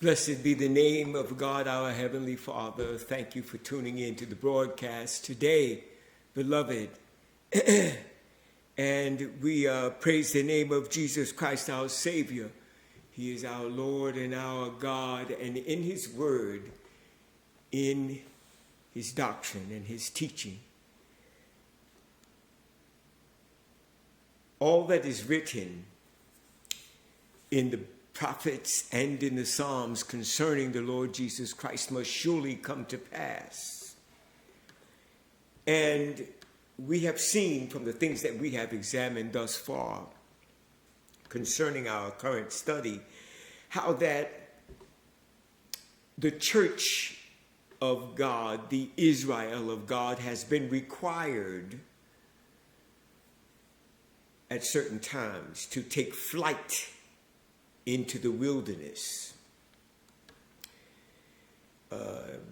Blessed be the name of God, our Heavenly Father. Thank you for tuning in to the broadcast today, beloved. And we praise the name of Jesus Christ, our Savior. He is our Lord and our God, and in His Word, in His doctrine and His teaching, all that is written in the prophets and in the Psalms concerning the Lord Jesus Christ must surely come to pass. And we have seen from the things that we have examined thus far concerning our current study, how that the church of God, the Israel of God, has been required at certain times to take flight into the wilderness.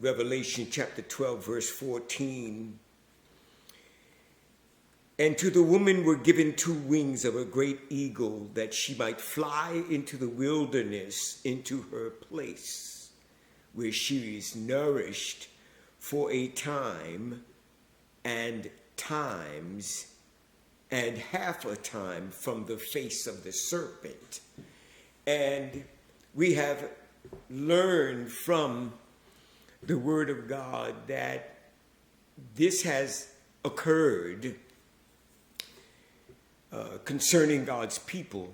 Revelation chapter 12, verse 14. And to the woman were given 2 wings of a great eagle, that she might fly into the wilderness, into her place, where she is nourished for a time and times and half a time from the face of the serpent. And we have learned from the Word of God that this has occurred concerning God's people.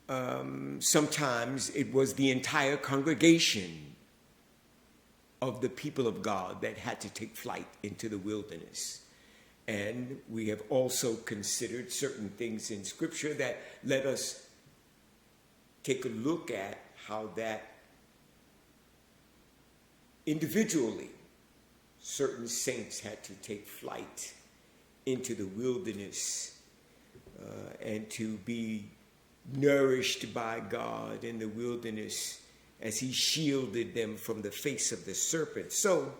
Sometimes it was the entire congregation of the people of God that had to take flight into the wilderness. And we have also considered certain things in Scripture that let us take a look at how that individually certain saints had to take flight into the wilderness and to be nourished by God in the wilderness as He shielded them from the face of the serpent. So,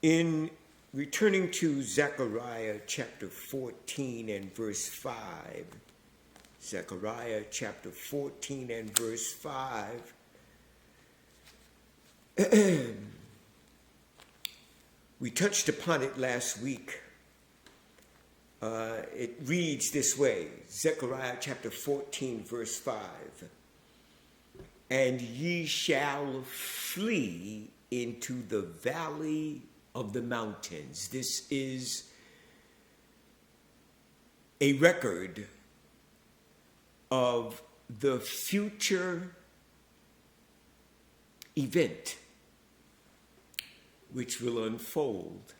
in returning to Zechariah chapter 14 and verse 5, Zechariah chapter 14 and verse 5, we touched upon it last week. It reads this way, Zechariah chapter 14 verse 5, and ye shall flee into the valley of the mountains. This is a record of the future event which will unfold.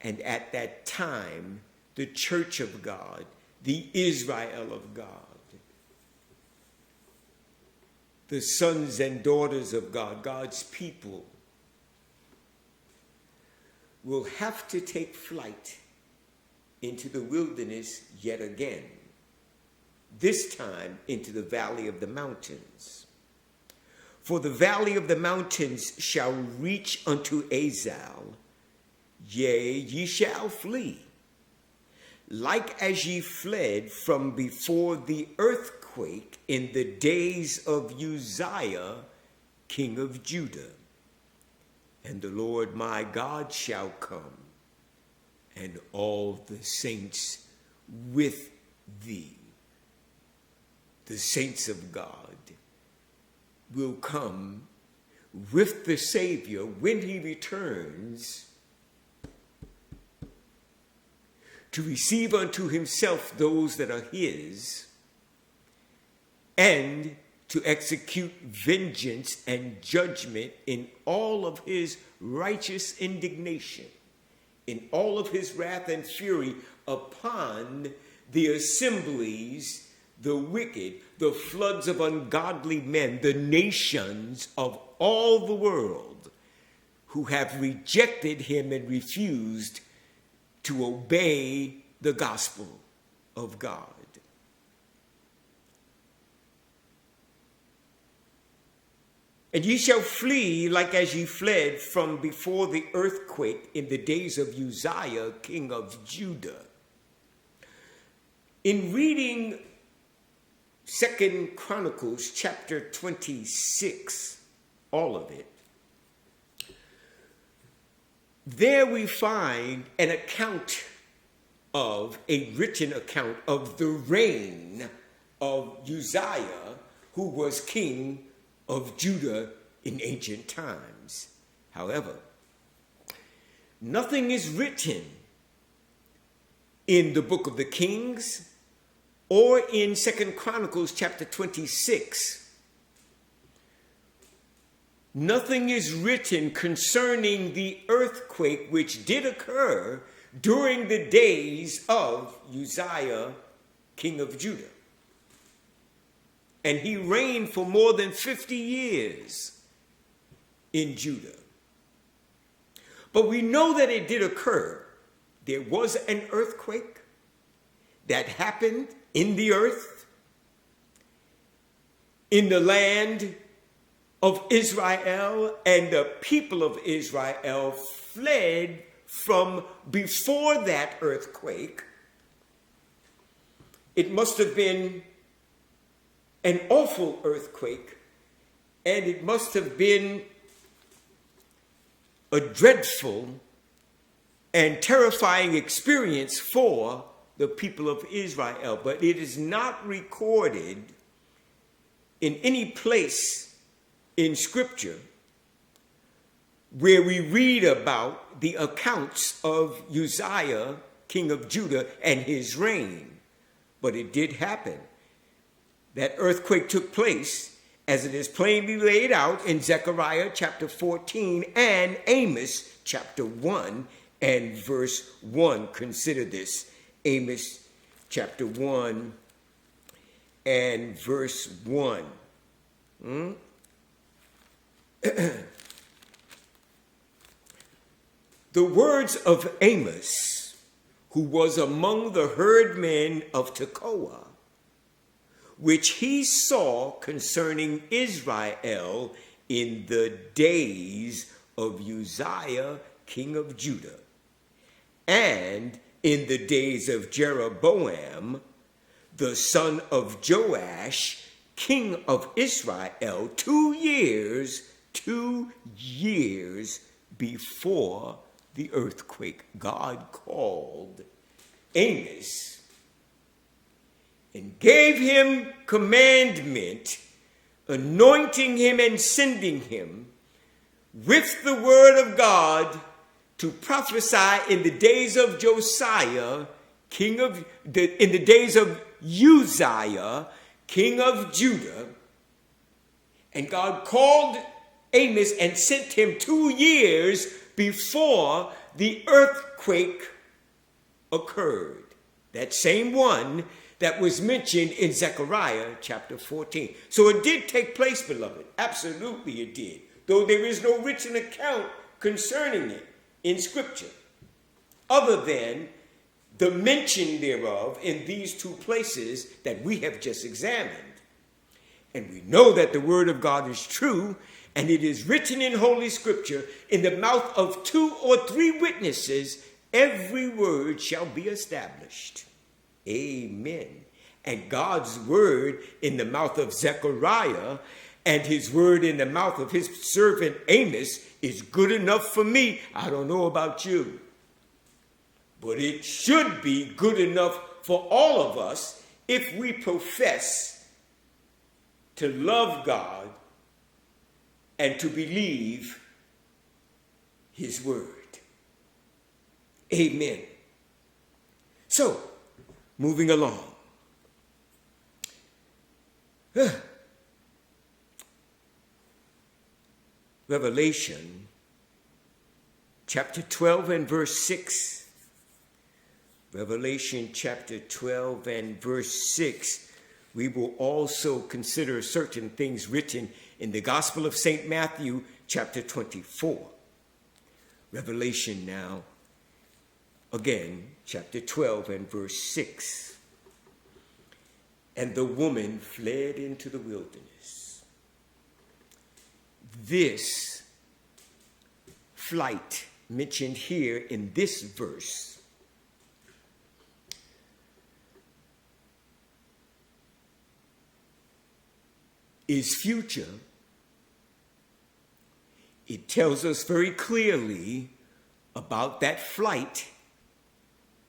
And at that time, the church of God, the Israel of God, the sons and daughters of God, God's people, will have to take flight into the wilderness yet again, this time into the valley of the mountains. For the valley of the mountains shall reach unto Azal, yea, ye shall flee, like as ye fled from before the earthquake in the days of Uzziah, king of Judah. And the Lord my God shall come, and all the saints with thee. The saints of God will come with the Savior when He returns to receive unto Himself those that are His, and to execute vengeance and judgment in all of His righteous indignation, in all of His wrath and fury upon the assemblies, the wicked, the floods of ungodly men, the nations of all the world who have rejected Him and refused to obey the gospel of God. And ye shall flee like as ye fled from before the earthquake in the days of Uzziah, king of Judah. In reading 2 Chronicles chapter 26, all of it, there we find an account of, a written account of the reign of Uzziah, who was king of Judah in ancient times. However, nothing is written in the book of the Kings or in 2 Chronicles chapter 26. Nothing is written concerning the earthquake which did occur during the days of Uzziah, king of Judah. And he reigned for more than 50 years in Judah. But we know that it did occur. There was an earthquake that happened in the earth, in the land of Israel, and the people of Israel fled from before that earthquake. It must have been an awful earthquake, and it must have been a dreadful and terrifying experience for the people of Israel. But it is not recorded in any place in Scripture where we read about the accounts of Uzziah, king of Judah, and his reign. But it did happen. That earthquake took place, as it is plainly laid out in Zechariah chapter 14 and Amos chapter 1 and verse 1. Consider this. Amos chapter 1 and verse 1. The words of Amos, who was among the herdmen of Tekoa, which he saw concerning Israel in the days of Uzziah, king of Judah, and in the days of Jeroboam, the son of Joash, king of Israel, 2 years before the earthquake. God called Amos and gave him commandment, anointing him and sending him with the word of God to prophesy in the days of Josiah, in the days of Uzziah, king of Judah. And God called Amos and sent him 2 years before the earthquake occurred. That same one that was mentioned in Zechariah chapter 14. So it did take place, beloved. Absolutely it did. Though there is no written account concerning it in Scripture, other than the mention thereof in these 2 places that we have just examined. And we know that the word of God is true, and it is written in Holy Scripture, in the mouth of 2 or 3 witnesses, every word shall be established. Amen. And God's word in the mouth of Zechariah and his word in the mouth of his servant Amos is good enough for me. I don't know about you, but it should be good enough for all of us if we profess to love God and to believe his word. Amen. So, moving along. Revelation chapter 12 and verse 6. Revelation chapter 12 and verse 6. We will also consider certain things written in the Gospel of St. Matthew chapter 24. Revelation now, again, chapter 12 and verse 6. And the woman fled into the wilderness. This flight mentioned here in this verse is future. It tells us very clearly about that flight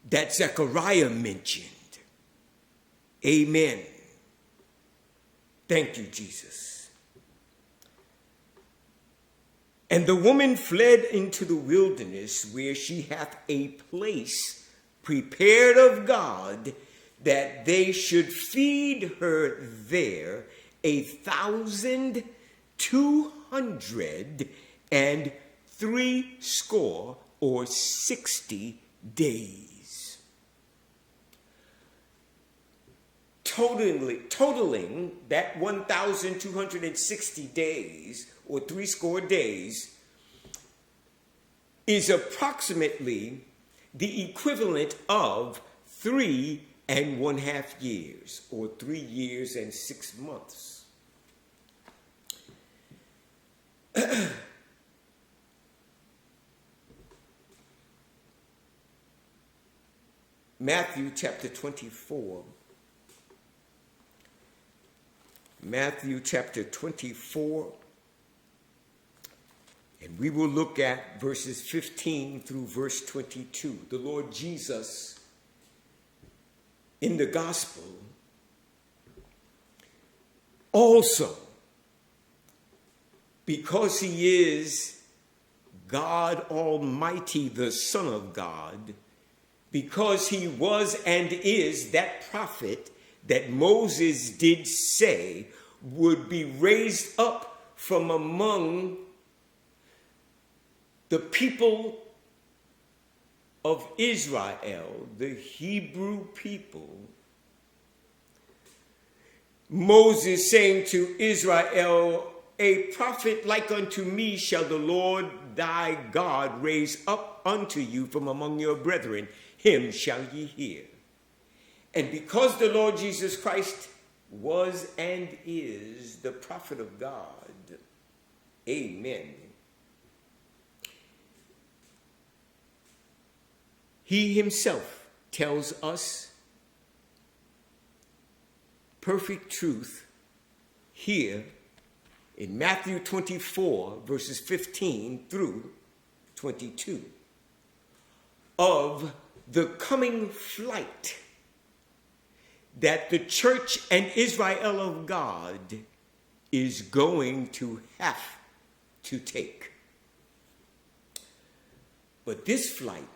that Zechariah mentioned. Amen. Thank you, Jesus. And the woman fled into the wilderness, where she hath a place prepared of God, that they should feed her there 1,260 days. Totaling that 1,260 days, or 60 days, is approximately the equivalent of 3.5 years, or 3 years and 6 months. Matthew chapter 24. Matthew chapter 24. And we will look at verses 15 through verse 22. The Lord Jesus, in the gospel, also, because he is God Almighty, the Son of God, because he was and is that prophet that Moses did say would be raised up from among the people of Israel, the Hebrew people. Moses saying to Israel, a prophet like unto me shall the Lord thy God raise up unto you from among your brethren. Him shall ye hear. And because the Lord Jesus Christ was and is the prophet of God, amen, he himself tells us perfect truth here in Matthew 24, verses 15 through 22, of the coming flight that the church and Israel of God is going to have to take. But this flight,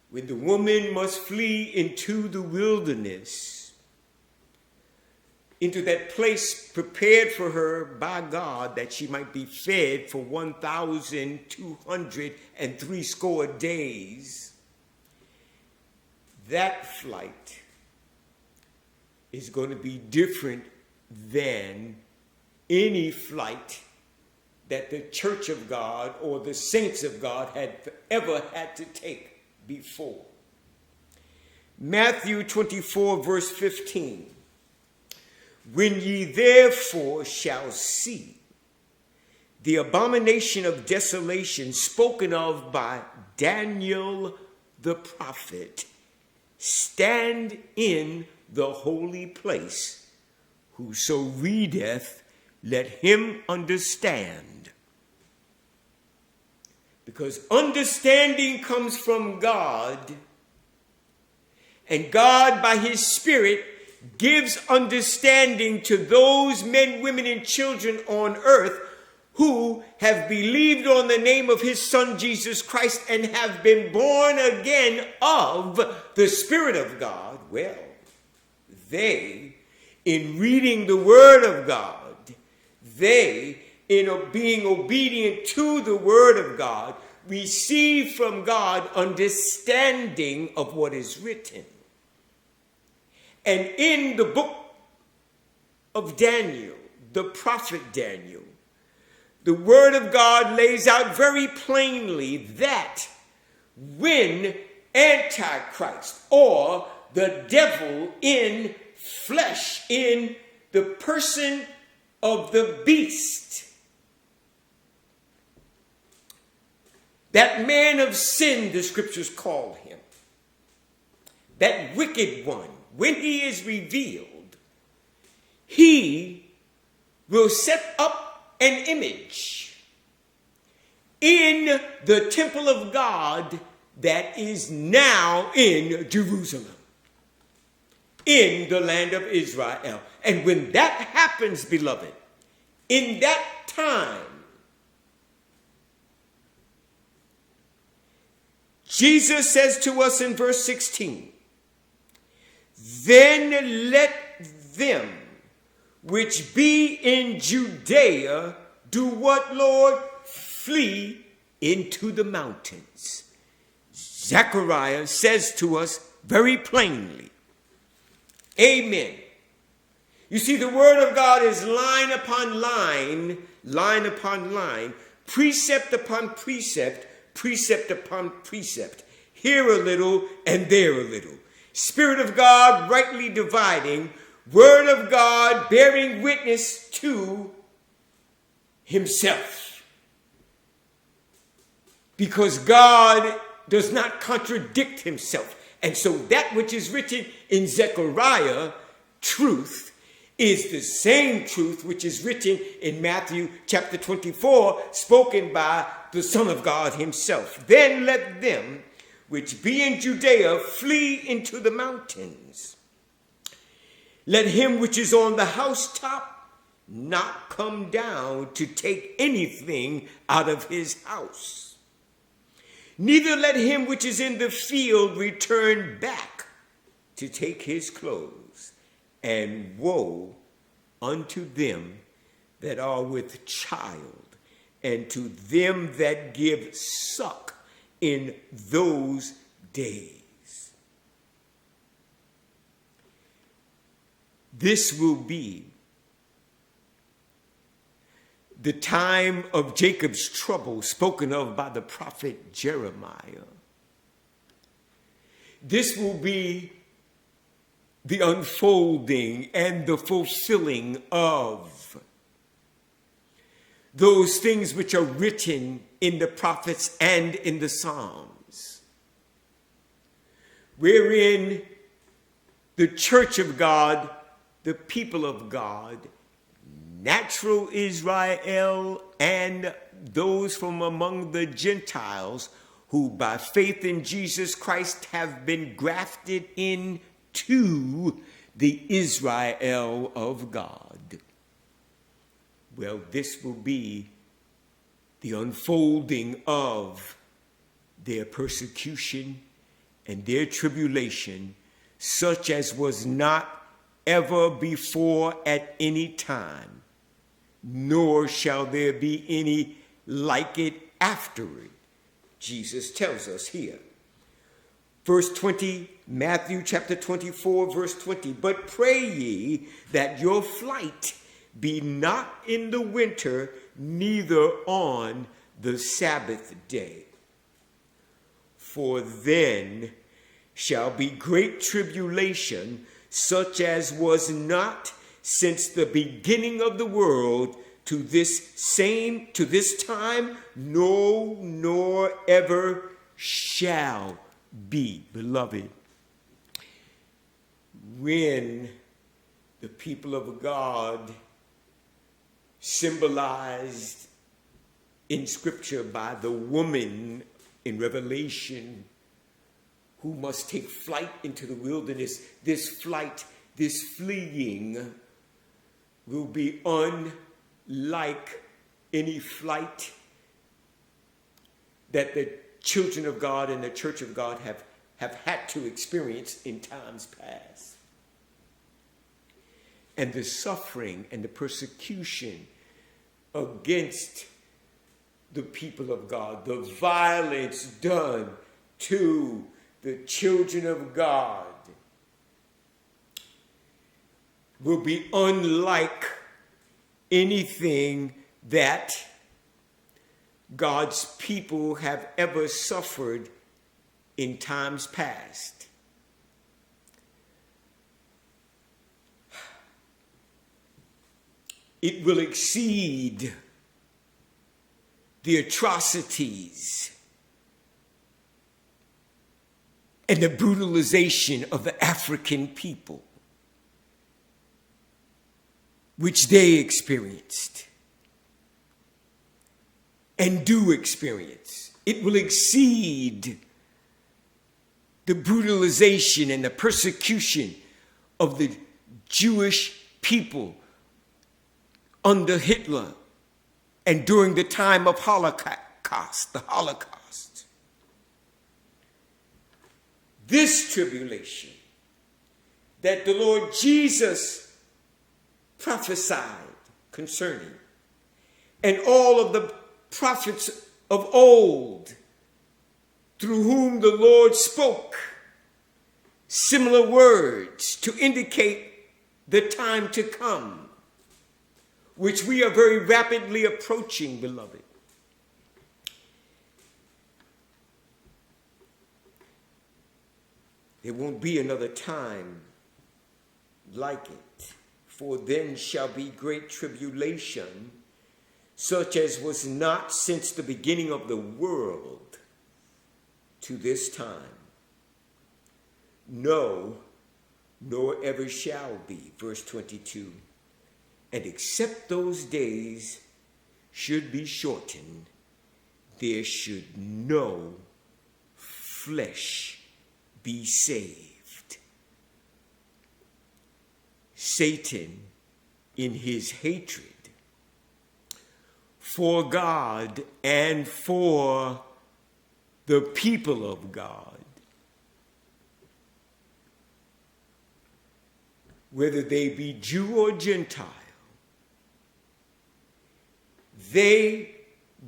when the woman must flee into the wilderness, into that place prepared for her by God, that she might be fed for 1,260 days, that flight is going to be different than any flight that the church of God or the saints of God had ever had to take before. Matthew 24, verse 15. When ye therefore shall see the abomination of desolation spoken of by Daniel the prophet stand in the holy place, whoso readeth, let him understand. Because understanding comes from God, and God by his Spirit gives understanding to those men, women, and children on earth who have believed on the name of his Son, Jesus Christ, and have been born again of the Spirit of God. Well, they, in reading the Word of God, they, in being obedient to the Word of God, receive from God understanding of what is written. And in the book of Daniel, the prophet Daniel, the Word of God lays out very plainly that when Antichrist, or the devil in flesh, in the person of the beast, that man of sin, the scriptures call him, that wicked one, when he is revealed, he will set up an image in the temple of God that is now in Jerusalem, in the land of Israel. And when that happens, beloved, in that time, Jesus says to us in verse 16, then let them which be in Judea do what, Lord? Flee into the mountains. Zechariah says to us very plainly, amen. You see, the word of God is line upon line, precept upon precept, precept upon precept, here a little and there a little. Spirit of God rightly dividing, word of God bearing witness to himself. Because God does not contradict himself. And so that which is written in Zechariah, truth, is the same truth which is written in Matthew chapter 24, spoken by the Son of God himself. Then let them which be in Judea flee into the mountains. Let him which is on the housetop not come down to take anything out of his house. Neither let him which is in the field return back to take his clothes. And woe unto them that are with child, and to them that give suck in those days. This will be the time of Jacob's trouble spoken of by the prophet Jeremiah. This will be the unfolding and the fulfilling of those things which are written in the prophets and in the Psalms, wherein the church of God, the people of God, natural Israel, and those from among the Gentiles who by faith in Jesus Christ have been grafted into the Israel of God. Well, this will be the unfolding of their persecution and their tribulation, such as was not ever before at any time, nor shall there be any like it after it. Jesus tells us here. Verse 20, Matthew chapter 24, verse 20. But pray ye that your flight be not in the winter, neither on the Sabbath day. For then shall be great tribulation, such as was not since the beginning of the world to this time, no, nor ever shall be. Beloved, when the people of God, symbolized in Scripture by the woman in Revelation who must take flight into the wilderness, this flight, this fleeing will be unlike any flight that the children of God and the church of God have had to experience in times past. And the suffering and the persecution against the people of God, the violence done to the children of God, will be unlike anything that God's people have ever suffered in times past. It will exceed the atrocities and the brutalization of the African people. which they experienced and do experience. It will exceed the brutalization and the persecution of the Jewish people under Hitler and during the time of the Holocaust. This tribulation that the Lord Jesus prophesied concerning, and all of the prophets of old through whom the Lord spoke similar words to indicate the time to come, which we are very rapidly approaching, beloved. There won't be another time like it, for then shall be great tribulation, such as was not since the beginning of the world to this time. No, nor ever shall be. Verse 22. And except those days should be shortened, there should no flesh be saved. Satan, in his hatred for God and for the people of God, whether they be Jew or Gentile, they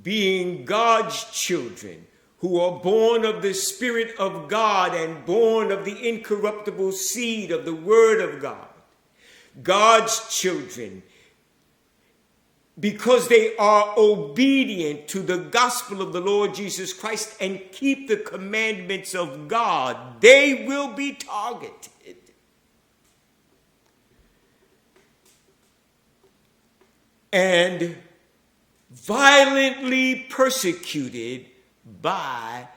being God's children, who are born of the Spirit of God and born of the incorruptible seed of the Word of God, God's children, because they are obedient to the gospel of the Lord Jesus Christ and keep the commandments of God, they will be targeted. And violently persecuted by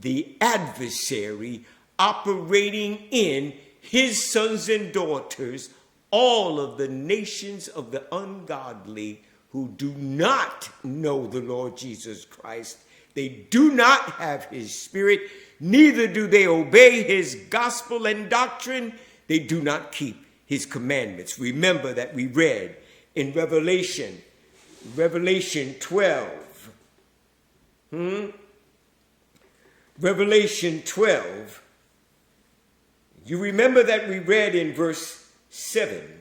the adversary operating in his sons and daughters, all of the nations of the ungodly who do not know the Lord Jesus Christ. They do not have his Spirit, neither do they obey his gospel and doctrine. They do not keep his commandments. Remember that we read in Revelation 12. Revelation 12. You remember that we read in verse 7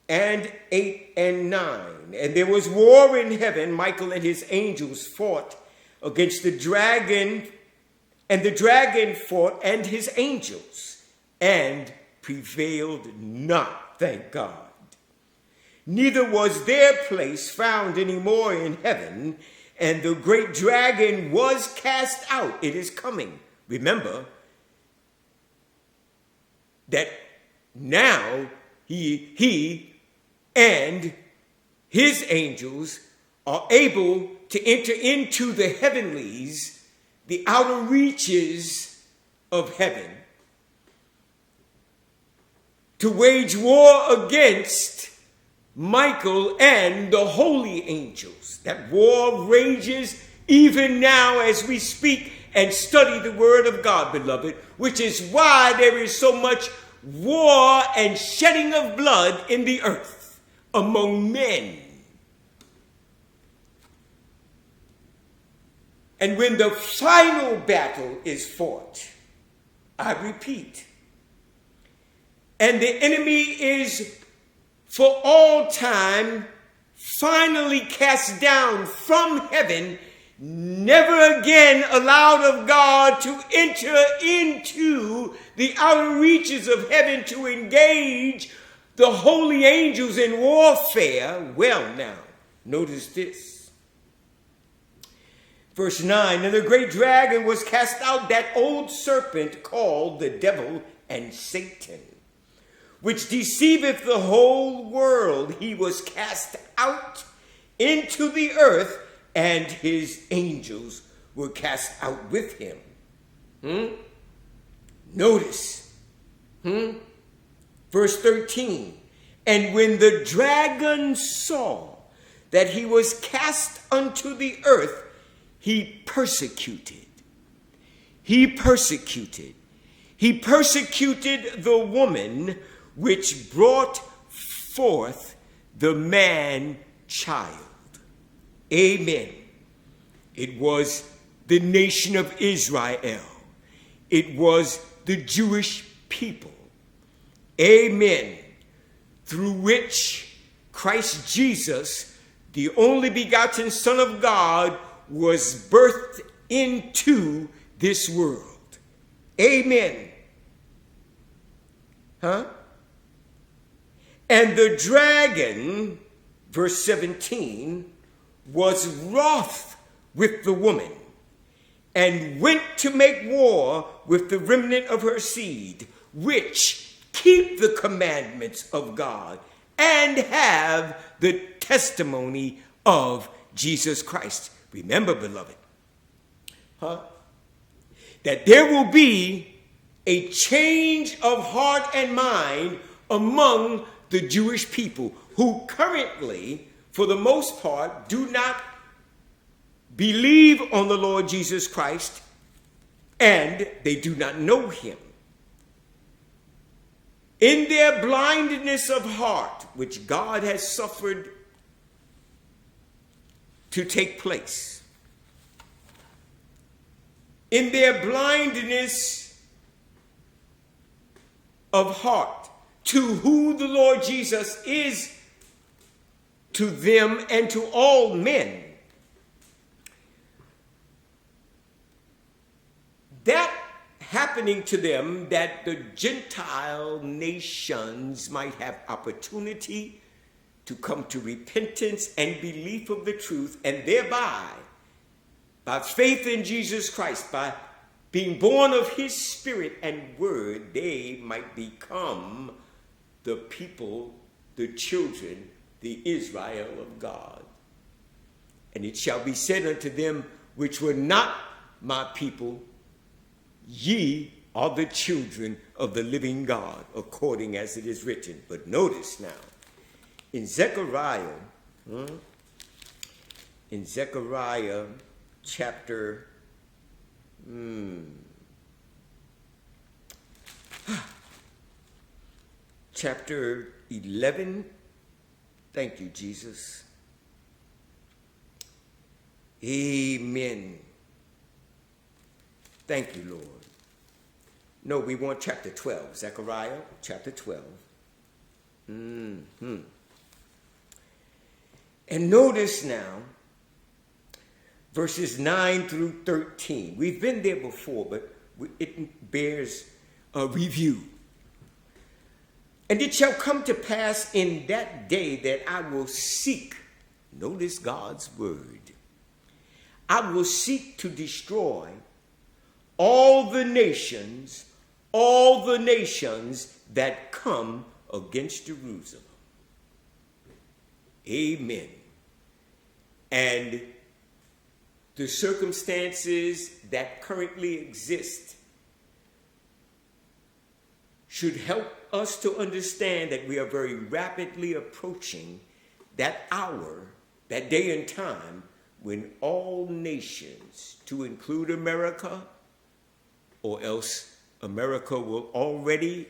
and 8 and 9. And there was war in heaven. Michael and his angels fought against the dragon, and the dragon fought and his angels, and prevailed not, thank God. Neither was their place found any more in heaven, and the great dragon was cast out. It is coming. Remember that now he and his angels are able to enter into the heavenlies, the outer reaches of heaven, to wage war against Michael and the holy angels. That war rages even now as we speak and study the word of God, beloved, which is why there is so much war and shedding of blood in the earth among men. And when the final battle is fought, I repeat, and the enemy is for all time finally cast down from heaven, never again allowed of God to enter into the outer reaches of heaven to engage the holy angels in warfare. Well, now, notice this. Verse 9, and the great dragon was cast out, that old serpent called the devil and Satan, which deceiveth the whole world. He was cast out into the earth, and his angels were cast out with him. Notice. Verse 13. And when the dragon saw that he was cast unto the earth, he persecuted. He persecuted the woman which brought forth the man child. Amen. It was the nation of Israel. It was the Jewish people. Amen. Through which Christ Jesus, the only begotten Son of God, was birthed into this world. Amen. And the dragon, verse 17, was wroth with the woman, and went to make war with the remnant of her seed, which keep the commandments of God and have the testimony of Jesus Christ. Remember, beloved, that there will be a change of heart and mind among the Jewish people who currently, for the most part, do not believe on the Lord Jesus Christ, and they do not know him. In their blindness of heart, which God has suffered to take place, in their blindness of heart to who the Lord Jesus is to them and to all men, that happening to them, that the Gentile nations might have opportunity to come to repentance and belief of the truth, and thereby, by faith in Jesus Christ, by being born of his spirit and word, they might become the people, the children, the Israel of God. And it shall be said unto them which were not my people, ye are the children of the living God, according as it is written. But notice now, in Zechariah chapter 11, thank you, Jesus. Amen. Thank you, Lord. No, we want chapter 12, Zechariah chapter 12. And notice now, verses 9 through 13. We've been there before, but it bears a review. And it shall come to pass in that day that I will seek, notice God's word, I will seek to destroy all the nations that come against Jerusalem. Amen. And the circumstances that currently exist should help us to understand that we are very rapidly approaching that hour, that day and time, when all nations, to include America, or else America will already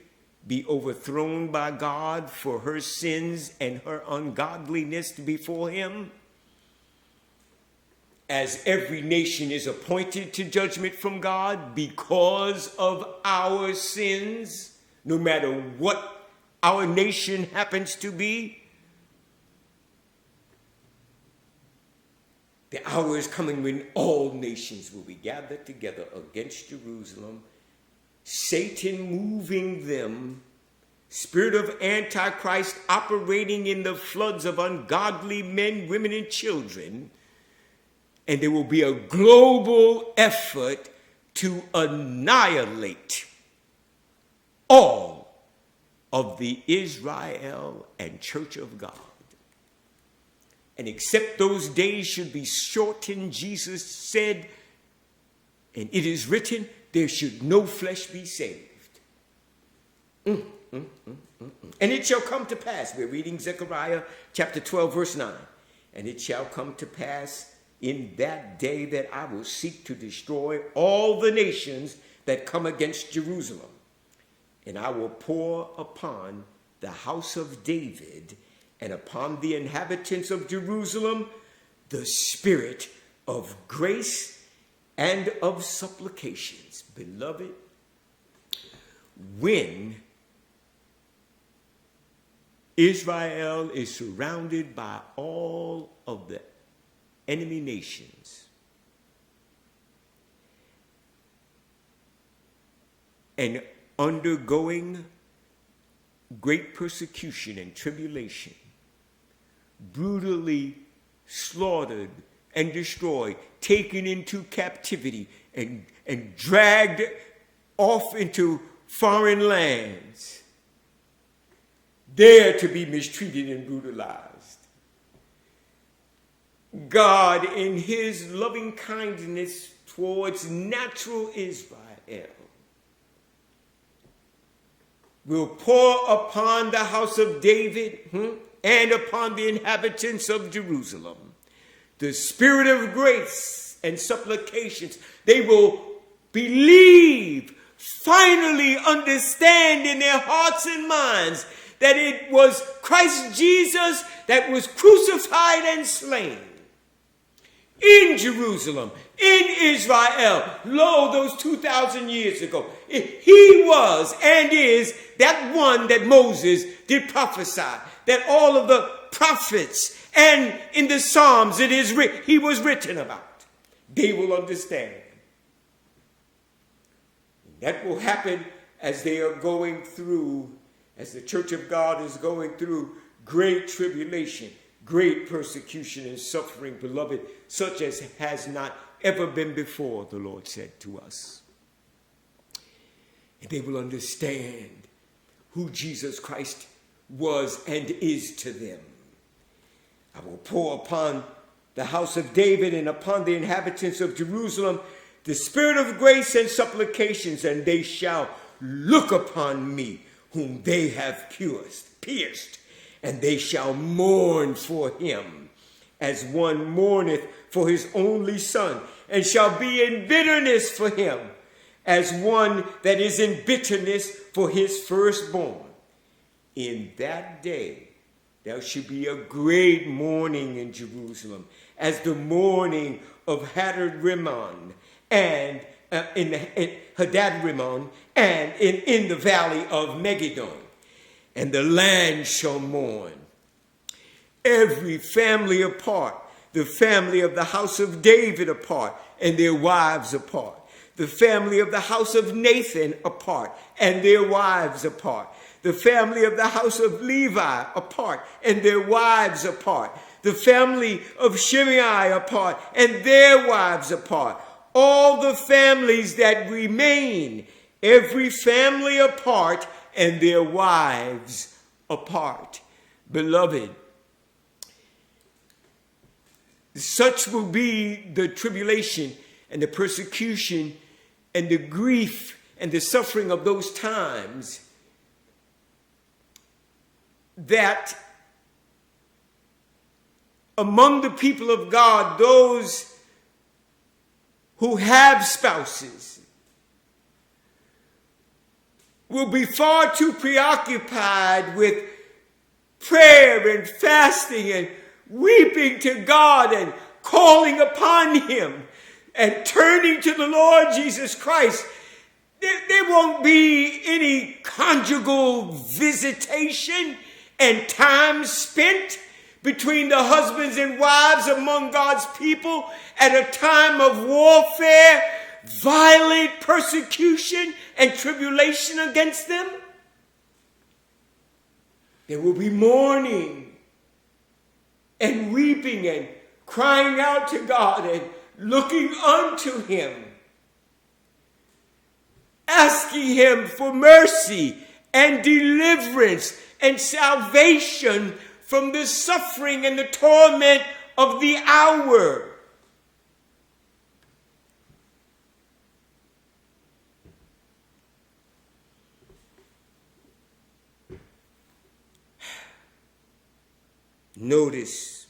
be overthrown by God for her sins and her ungodliness before him, as every nation is appointed to judgment from God because of our sins, no matter what our nation happens to be. The hour is coming when all nations will be gathered together against Jerusalem, Satan moving them, spirit of Antichrist operating in the floods of ungodly men, women, and children. And there will be a global effort to annihilate all of the Israel and Church of God. And except those days should be shortened, Jesus said, and it is written, there should no flesh be saved. And it shall come to pass, we're reading Zechariah chapter 12, verse 9. And it shall come to pass in that day that I will seek to destroy all the nations that come against Jerusalem. And I will pour upon the house of David and upon the inhabitants of Jerusalem the spirit of grace and of supplications. Beloved, when Israel is surrounded by all of the enemy nations, and undergoing great persecution and tribulation, brutally slaughtered and destroyed, taken into captivity and dragged off into foreign lands, there to be mistreated and brutalized. God, in his loving kindness towards natural Israel, will pour upon the house of David and upon the inhabitants of Jerusalem the spirit of grace and supplications. They will believe, finally understand in their hearts and minds that it was Christ Jesus that was crucified and slain in Jerusalem, in Israel, lo, those 2,000 years ago. He was and is that one that Moses did prophesy, that all of the prophets and in the Psalms he was written about. They will understand. That will happen as they are going through, as the church of God is going through great tribulation, great persecution and suffering, beloved, such as has not ever been before, the Lord said to us. And they will understand who Jesus Christ was and is to them. I will pour upon the house of David and upon the inhabitants of Jerusalem the spirit of grace and supplications, and they shall look upon me whom they have pierced, and they shall mourn for him as one mourneth for his only son, and shall be in bitterness for him as one that is in bitterness for his firstborn. In that day there shall be a great mourning in Jerusalem, as the mourning of Hadad-rimmon and in Hadad-rimmon and in the valley of Megiddon. And the land shall mourn, every family apart, the family of the house of David apart, and their wives apart, the family of the house of Nathan apart, and their wives apart, the family of the house of Levi apart, and their wives apart, the family of Shimei apart, and their wives apart, all the families that remain, every family apart, and their wives apart. Beloved, such will be the tribulation and the persecution and the grief and the suffering of those times, that among the people of God, those who have spouses will be far too preoccupied with prayer and fasting and weeping to God and calling upon him and turning to the Lord Jesus Christ. There won't be any conjugal visitation and time spent between the husbands and wives among God's people at a time of warfare, violent persecution, and tribulation against them. There will be mourning and weeping and crying out to God and looking unto him, asking him for mercy and deliverance and salvation from the suffering and the torment of the hour. Notice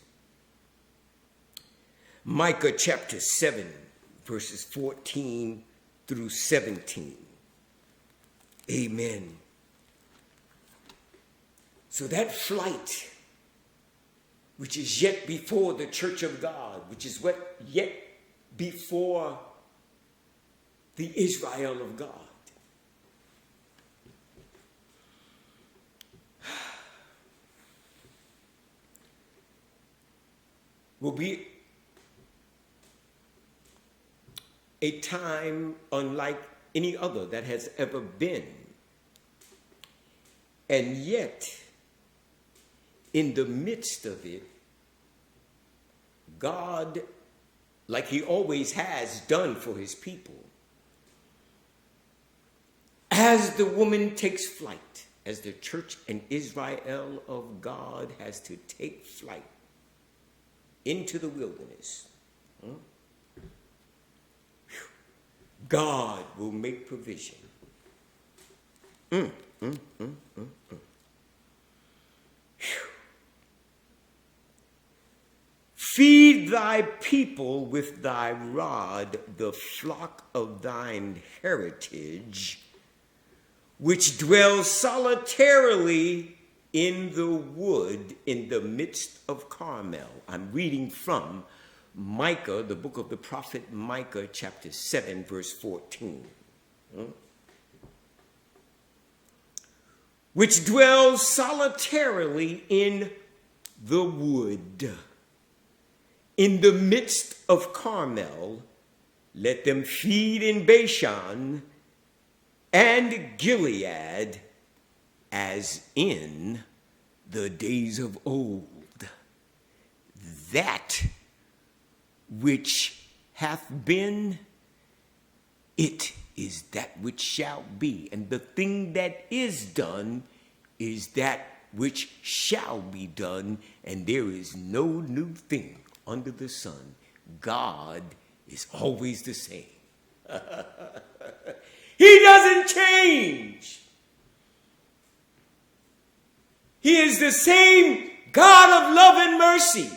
Micah chapter 7, verses 14 through 17. Amen. So that flight, which is yet before the church of God, which is what yet before the Israel of God, will be a time unlike any other that has ever been. And yet, in the midst of it, God, like he always has done for his people, as the woman takes flight, as the church and Israel of God has to take flight into the wilderness, God will make provision. Feed thy people with thy rod, the flock of thine heritage, which dwells solitarily in the wood in the midst of Carmel. I'm reading from Micah, the book of the prophet Micah, chapter 7, verse 14. Which dwells solitarily in the wood, in the midst of Carmel. Let them feed in Bashan and Gilead as in the days of old. That which hath been, it is that which shall be. And the thing that is done is that which shall be done. And there is no new thing under the sun. God is always the same. He doesn't change. He is the same God of love and mercy.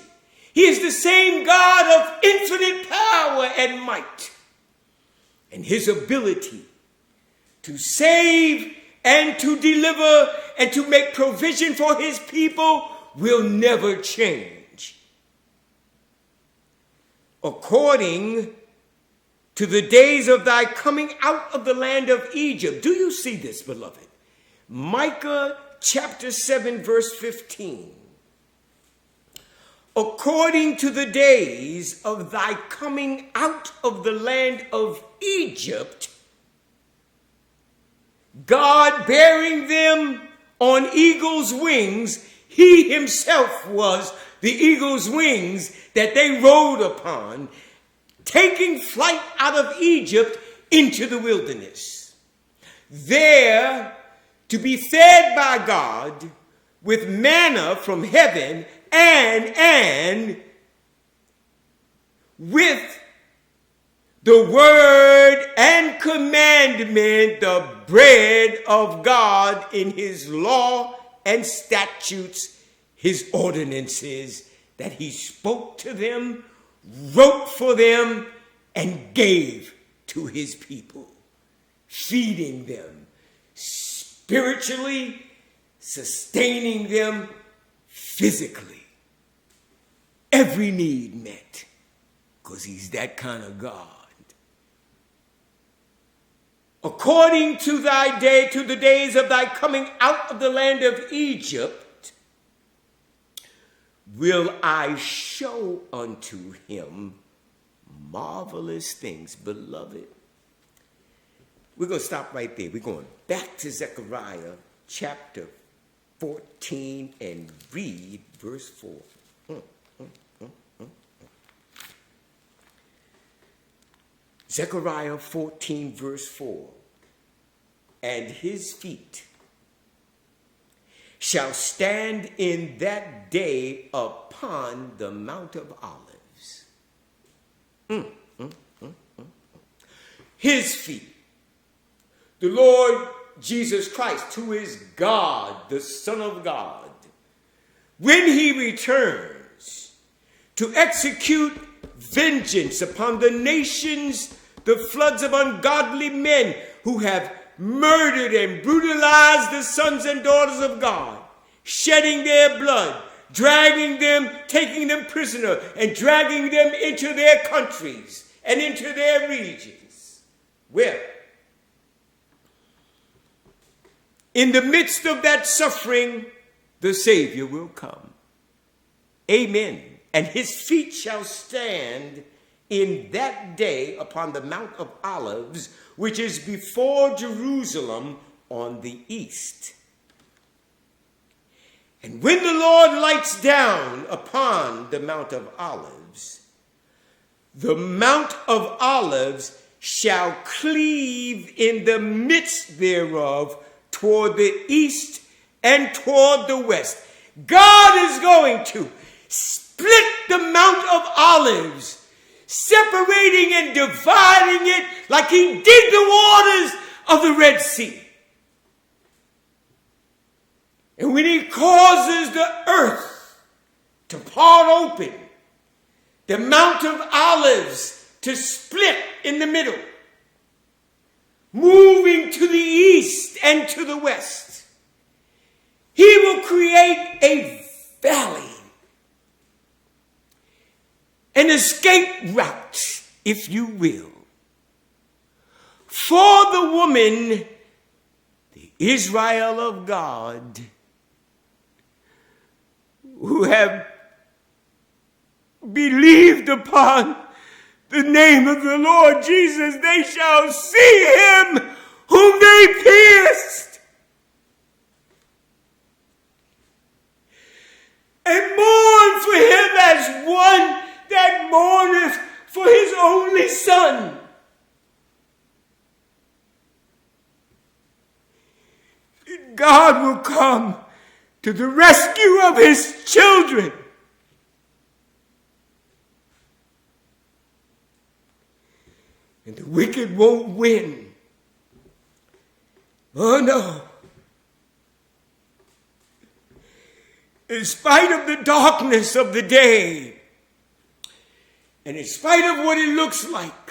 He is the same God of infinite power and might. And his ability to save and to deliver and to make provision for his people will never change. According to the days of thy coming out of the land of Egypt. Do you see this, beloved? Micah chapter 7, verse 15. According to the days of thy coming out of the land of Egypt, God bearing them on eagle's wings, he himself was the eagle's wings that they rode upon, taking flight out of Egypt into the wilderness, there to be fed by God with manna from heaven and with the word and commandment, the bread of God in his law and statutes, his ordinances that he spoke to them, wrote for them, and gave to his people, feeding them spiritually, sustaining them physically. Every need met, because he's that kind of God. According to thy day, to the days of thy coming out of the land of Egypt, will I show unto him marvelous things. Beloved, we're going to stop right there. We're going back to Zechariah chapter 14 and read verse 4. Zechariah 14 verse 4. And his feet shall stand in that day upon the Mount of Olives. His feet. The Lord Jesus Christ, who is God, the Son of God, when he returns to execute vengeance upon the nations, the floods of ungodly men who have murdered and brutalized the sons and daughters of God, shedding their blood, dragging them, taking them prisoner, and dragging them into their countries and into their regions. Well, in the midst of that suffering, the Savior will come. Amen. And his feet shall stand in that day upon the Mount of Olives, which is before Jerusalem on the east. And when the Lord lights down upon the Mount of Olives, the Mount of Olives shall cleave in the midst thereof toward the east and toward the west. God is going to split the Mount of Olives, separating and dividing it like he did the waters of the Red Sea. And when he causes the earth to part open, the Mount of Olives to split in the middle, moving to the east and to the west, he will create a valley, an escape route, if you will, for the woman, the Israel of God, who have believed upon the name of the Lord Jesus. They shall see him whom they pierced, and mourn for him as one that mourneth for his only son. God will come to the rescue of his children. And the wicked won't win. Oh no. In spite of the darkness of the day, and in spite of what it looks like,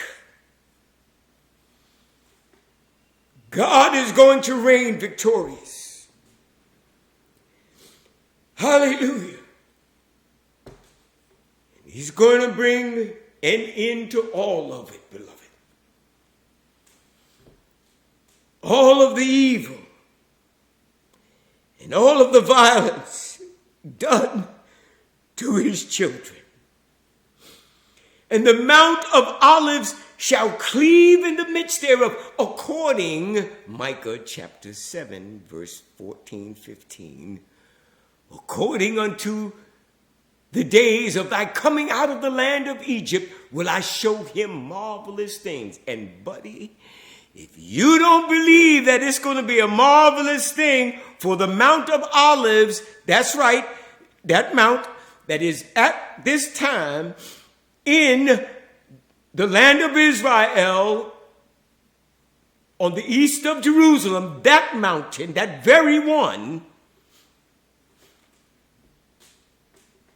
God is going to reign victorious. Hallelujah. He's going to bring an end to all of it, beloved. All of the evil and all of the violence done to his children. And the Mount of Olives shall cleave in the midst thereof, according, Micah chapter 7, verse 14, 15, according unto the days of thy coming out of the land of Egypt, will I show him marvelous things. And buddy, if you don't believe that it's going to be a marvelous thing for the Mount of Olives, that's right, that mount that is at this time in the land of Israel, on the east of Jerusalem, that mountain, that very one,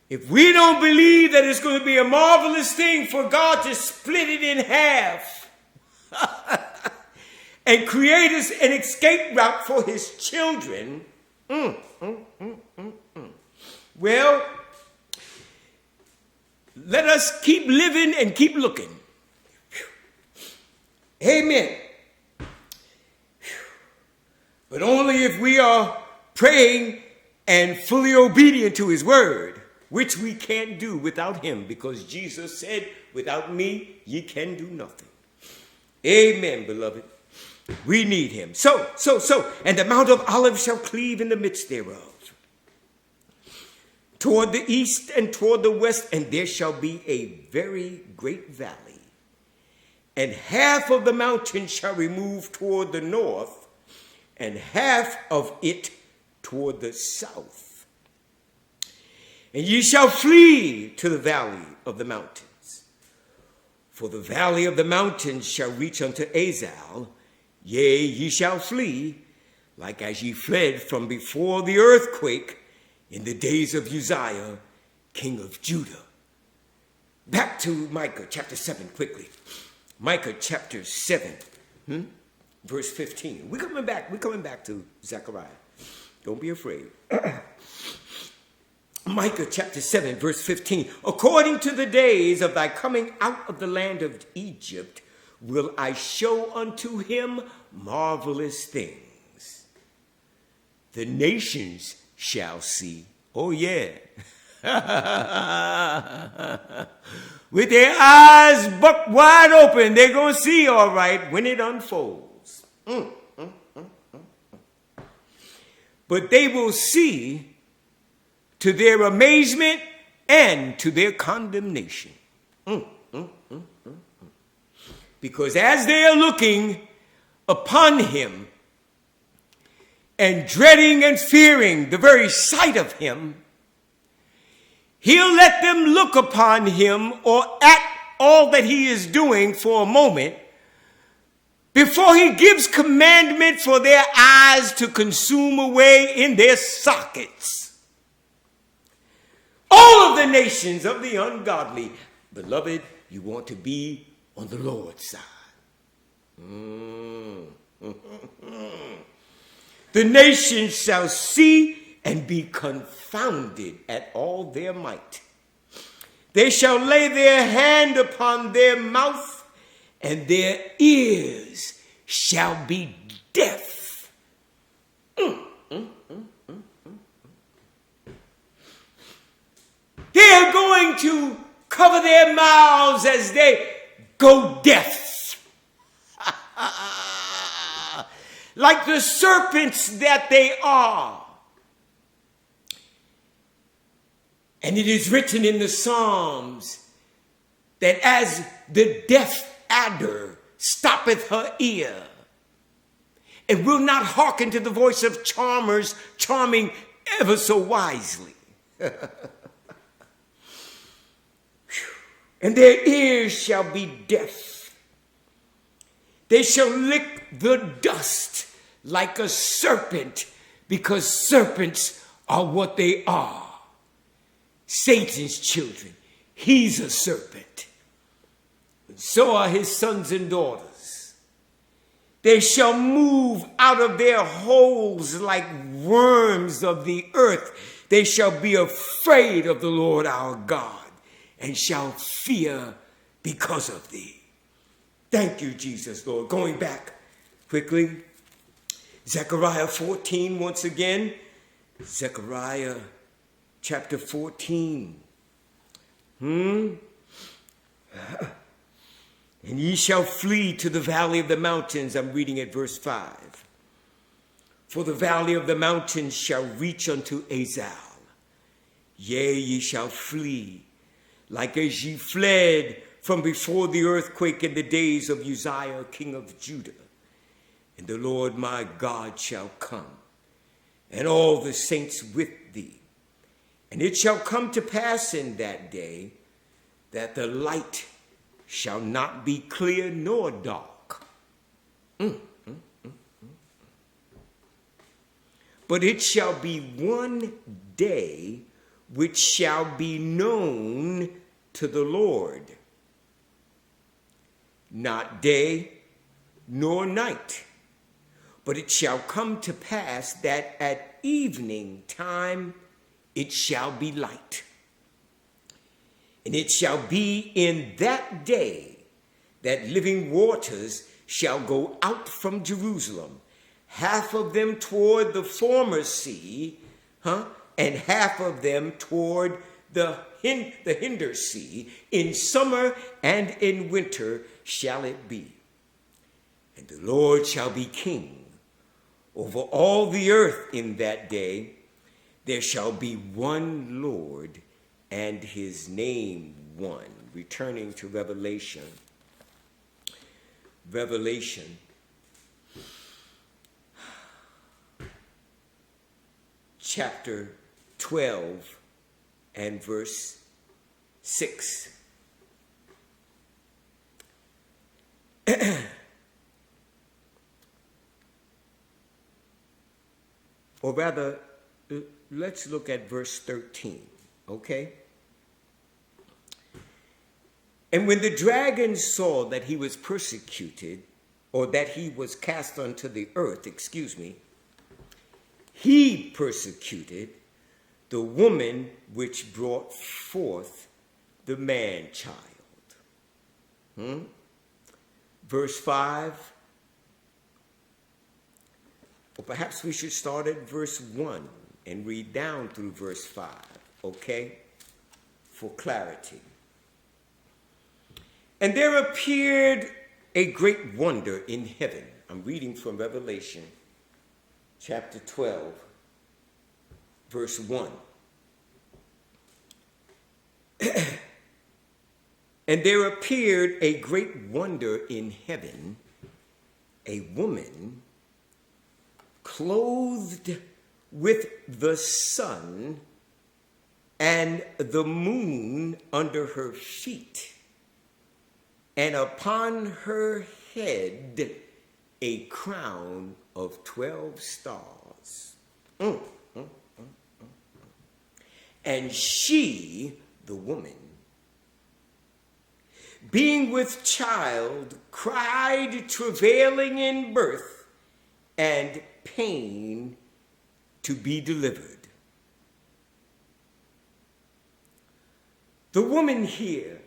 if we don't believe that it's going to be a marvelous thing for God to split it in half and create us an escape route for his children, well, let us keep living and keep looking. Amen. But only if we are praying and fully obedient to his word, which we can't do without him, because Jesus said, without me, ye can do nothing. Amen, beloved. We need him. So, and the Mount of Olives shall cleave in the midst thereof, toward the east and toward the west, and there shall be a very great valley. And half of the mountain shall remove toward the north, and half of it toward the south. And ye shall flee to the valley of the mountains. For the valley of the mountains shall reach unto Azal. Yea, ye shall flee, like as ye fled from before the earthquake, in the days of Uzziah, king of Judah. Back to Micah chapter 7 quickly. Micah chapter 7, verse 15. We're coming back to Zechariah. Don't be afraid. Micah chapter 7, verse 15. According to the days of thy coming out of the land of Egypt, will I show unto him marvelous things. The nations shall see. Oh, yeah. With their eyes buck wide open, they're going to see all right when it unfolds. But they will see to their amazement and to their condemnation. Because as they are looking upon him and dreading and fearing the very sight of him, he'll let them look upon him or at all that he is doing for a moment before he gives commandment for their eyes to consume away in their sockets. All of the nations of the ungodly, beloved, you want to be on the Lord's side. The nations shall see and be confounded at all their might. They shall lay their hand upon their mouth, and their ears shall be deaf. They're going to cover their mouths as they go deaf. Like the serpents that they are. And it is written in the Psalms that as the deaf adder stoppeth her ear and will not hearken to the voice of charmers, charming ever so wisely. And their ears shall be deaf. They shall lick the dust like a serpent, because serpents are what they are. Satan's children. He's a serpent. And so are his sons and daughters. They shall move out of their holes like worms of the earth. They shall be afraid of the Lord our God, and shall fear because of thee. Thank you, Jesus, Lord. Going back quickly. Zechariah 14 once again. Zechariah chapter 14. And ye shall flee to the valley of the mountains. I'm reading at verse 5. For the valley of the mountains shall reach unto Azal. Yea, ye shall flee, like as ye fled from before the earthquake in the days of Uzziah, king of Judah. And the Lord my God shall come, and all the saints with thee. And it shall come to pass in that day that the light shall not be clear nor dark. But it shall be one day which shall be known to the Lord. Not day nor night. But it shall come to pass that at evening time it shall be light. And it shall be in that day that living waters shall go out from Jerusalem, half of them toward the former sea, and half of them toward the hinder sea. In summer and in winter shall it be. And the Lord shall be king over all the earth in that day. There shall be one Lord, and his name one. Returning to Revelation. Revelation. Chapter 12 and verse 6. Or rather, let's look at verse 13, okay? And when the dragon saw that he was persecuted, or that he was cast unto the earth, he persecuted the woman which brought forth the man-child. Verse 5. Or perhaps we should start at verse 1 and read down through verse 5, okay? For clarity. And there appeared a great wonder in heaven. I'm reading from Revelation chapter 12, verse 1. And there appeared a great wonder in heaven, a woman clothed with the sun and the moon under her feet, and upon her head a crown of 12 stars. And she, the woman, being with child, cried, travailing in birth and pain to be delivered. The woman here,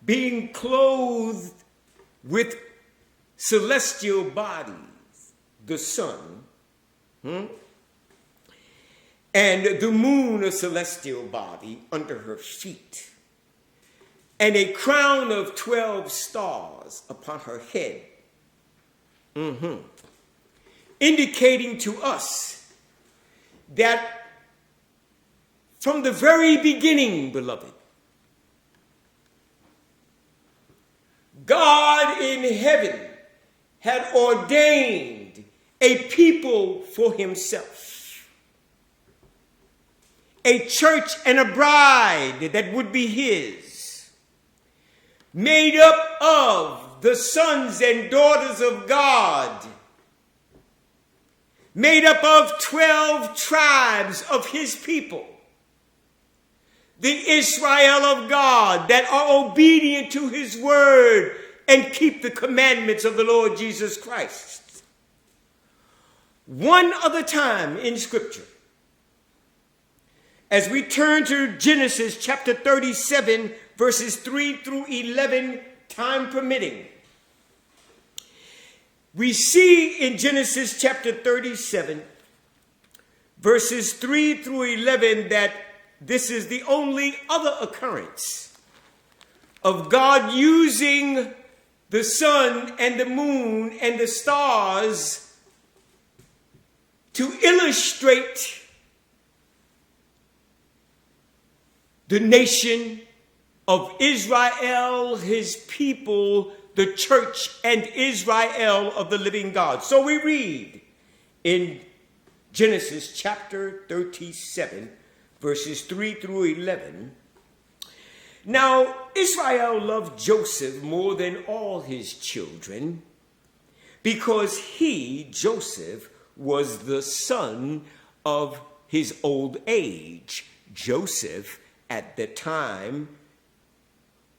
being clothed with celestial bodies, the sun, and the moon, a celestial body, under her feet, and a crown of 12 stars upon her head, indicating to us that from the very beginning, beloved, God in heaven had ordained a people for himself, a church and a bride that would be his, made up of the sons and daughters of God, made up of 12 tribes of his people, the Israel of God that are obedient to his word and keep the commandments of the Lord Jesus Christ. One other time in Scripture, as we turn to Genesis chapter 37, verses 3 through 11, time permitting, we see in Genesis chapter 37, verses 3 through 11, that this is the only other occurrence of God using the sun and the moon and the stars to illustrate the nation of Israel, his people, the church and Israel of the living God. So we read in Genesis chapter 37, verses 3 through 11. Now, Israel loved Joseph more than all his children, because he, Joseph, was the son of his old age. Joseph, at the time,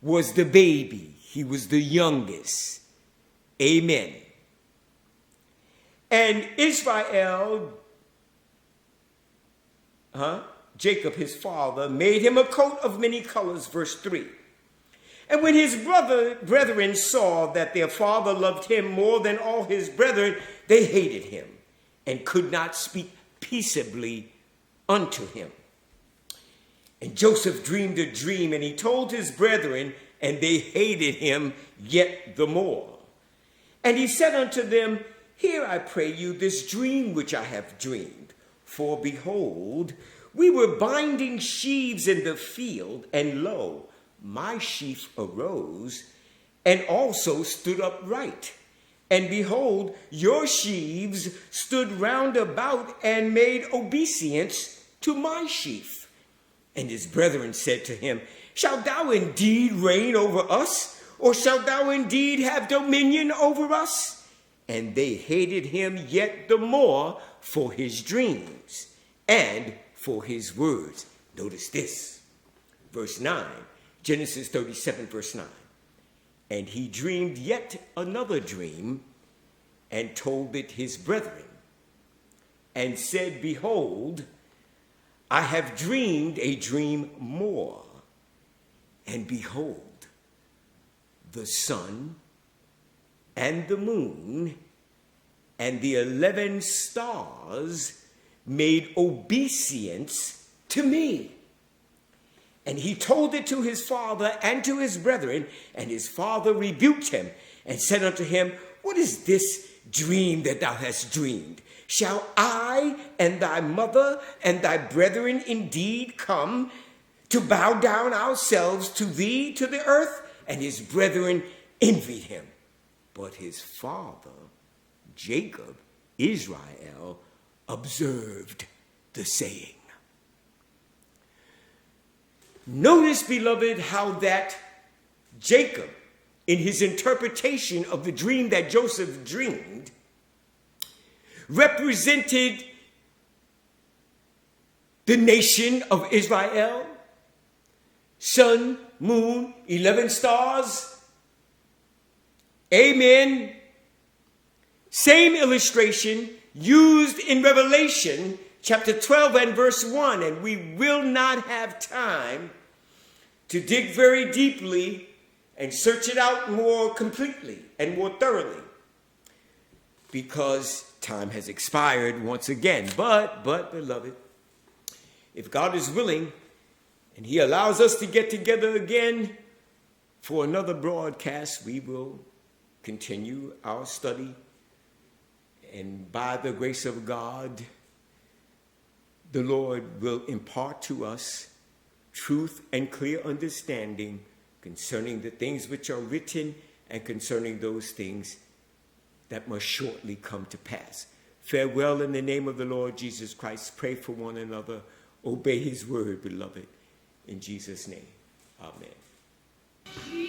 was the baby. He was the youngest. Amen. And Israel, Jacob, his father, made him a coat of many colors, verse 3. And when his brethren saw that their father loved him more than all his brethren, they hated him and could not speak peaceably unto him. And Joseph dreamed a dream, and he told his brethren, and they hated him yet the more. And he said unto them, Hear, I pray you, this dream which I have dreamed. For behold, we were binding sheaves in the field, and lo, my sheaf arose, and also stood upright. And behold, your sheaves stood round about, and made obeisance to my sheaf. And his brethren said to him, Shalt thou indeed reign over us, or shalt thou indeed have dominion over us? and they hated him yet the more for his dreams and for his words. Notice this, verse 9, Genesis 37, verse 9. And he dreamed yet another dream, and told it his brethren, and said, Behold, I have dreamed a dream more, and behold, the sun and the moon and the 11 stars made obeisance to me. And he told it to his father and to his brethren, and his father rebuked him and said unto him, What is this dream that thou hast dreamed? Shall I and thy mother and thy brethren indeed come to bow down ourselves to thee to the earth? And his brethren envied him. But his father, Jacob, Israel, observed the saying. Notice, beloved, how that Jacob, in his interpretation of the dream that Joseph dreamed, represented the nation of Israel, sun, moon, 11 stars. Amen. Same illustration used in Revelation chapter 12 and verse 1, and we will not have time to dig very deeply and search it out more completely and more thoroughly, because time has expired once again. But, beloved, if God is willing and he allows us to get together again for another broadcast, we will continue our study. And by the grace of God, the Lord will impart to us truth and clear understanding concerning the things which are written and concerning those things that must shortly come to pass. Farewell in the name of the Lord Jesus Christ. Pray for one another. Obey his word, beloved. In Jesus' name, amen.